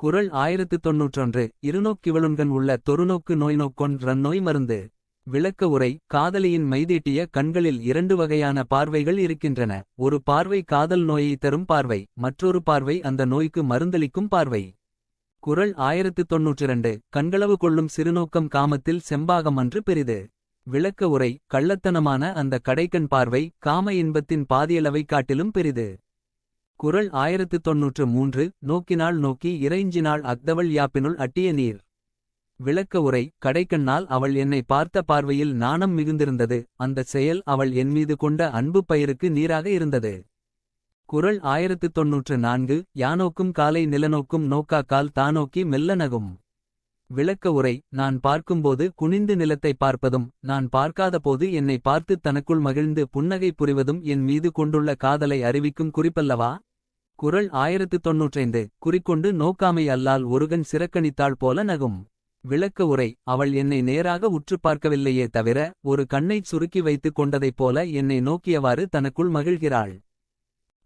குறள் 1091 இருநோக்கிவளுண்கண் உள்ள தொறுநோக்கு நோய்நோக்கொன் ரன்னோய் மருந்து. விளக்க உரை. காதலியின் மைதீட்டிய கண்களில் இரண்டு வகையான பார்வைகள் இருக்கின்றன. ஒரு பார்வை காதல் நோயை தரும் பார்வை. மற்றொரு பார்வை அந்த நோய்க்கு மருந்தளிக்கும் பார்வை. குறள் 1092 கண்களவு கொள்ளும் சிறுநோக்கம் காமத்தில் செம்பாகம் அன்று பெரிது. விளக்க உரை. கள்ளத்தனமான அந்த கடைக்கண் பார்வை காம இன்பத்தின் பாதியளவை காட்டிலும் பெரிது. குறள் 1093 நோக்கினாள் நோக்கி இறைஞ்சினாள் அக்தவள் யாப்பினுள் அட்டிய நீர். விளக்க உரை. கடைக்கண்ணால் அவள் என்னை பார்த்த பார்வையில் நாணம் மிகுந்திருந்தது. அந்த செயல் அவள் என்மீது கொண்ட அன்பு பயிருக்கு நீராக இருந்தது. குறள் 1094 யானோக்கும் காலை நிலநோக்கும் நோக்காக்கால் தானோக்கி மெல்ல நகும். விளக்க உரை. நான் பார்க்கும்போது குனிந்து நிலத்தை பார்ப்பதும் நான் பார்க்காதபோது என்னை பார்த்து தனக்குள் மகிழ்ந்து புன்னகை புரிவதும் என் மீது கொண்டுள்ள காதலை அறிவிக்கும் குறிப்பல்லவா. குறள் 1095 குறிக்கொண்டு நோக்காமை அல்லால் ஒருகன் சிறக்கணித்தாள் போல நகும். விளக்க உரை. அவள் என்னை நேராக உற்று பார்க்கவில்லையே தவிர ஒரு கண்ணைச் சுருக்கி வைத்துக் கொண்டதைப் போல என்னை நோக்கியவாறு தனக்குள் மகிழ்கிறாள்.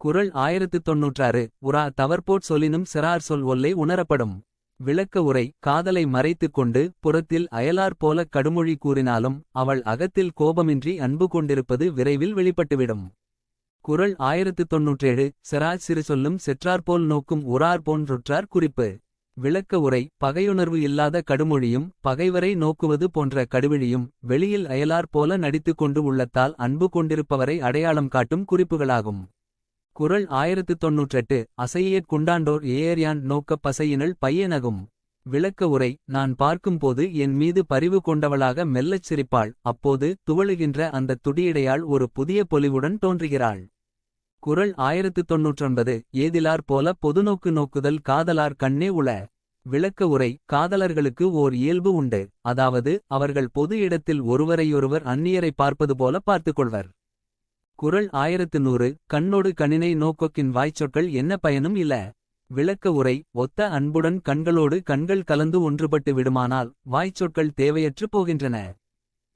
குறள் 1096 உரா தவற்போட் சொலினும் சிறார் சொல் ஒல்லை உணரப்படும். விளக்க உரை. காதலை மறைத்துக் கொண்டு புறத்தில் அயலார் போலக் கடுமொழி கூறினாலும் அவள் அகத்தில் கோபமின்றி அன்பு கொண்டிருப்பது விரைவில் வெளிப்பட்டுவிடும். குறள் 1097 செராச் சிறு சொல்லும் செற்றார்போல் நோக்கும் உறார் போன்றொற்றார் குறிப்பு. விளக்க உரை. பகையுணர்வு இல்லாத கடுமொழியும் பகைவரை நோக்குவது போன்ற கடுவிழியும் வெளியில் அயலார் போல நடித்துக் கொண்டு உள்ளத்தால் அன்பு கொண்டிருப்பவரை அடையாளம் காட்டும் குறிப்புகளாகும். குறள் 1098 அசையியற் குண்டாண்டோர் ஏயர்யான் நோக்கப் பசையினள் பையனகும். விளக்க உரை. நான் பார்க்கும்போது என் மீது பரிவு கொண்டவளாக மெல்லச் சிரிப்பாள். அப்போது துவளுகின்ற அந்த துடியிடையாள் ஒரு புதிய பொலிவுடன் தோன்றுகிறாள். குறள் 1099 ஏதிலார் போல பொதுநோக்கு நோக்குதல் காதலார் கண்ணே உள. விளக்க உரை. காதலர்களுக்கு ஓர் இயல்பு உண்டு. அதாவது அவர்கள் பொது இடத்தில் ஒருவரையொருவர் அந்நியரை பார்ப்பது போல பார்த்துக்கொள்வர். குறள் 1100 கண்ணோடு கண்ணினை நோக்கொக்கின் வாய்ச்சொற்கள் என்ன பயனும் இல்ல. விளக்க உரை. ஒத்த அன்புடன் கண்களோடு கண்கள் கலந்து ஒன்றுபட்டு விடுமானால் வாய்ச்சொற்கள் தேவையற்று போகின்றன.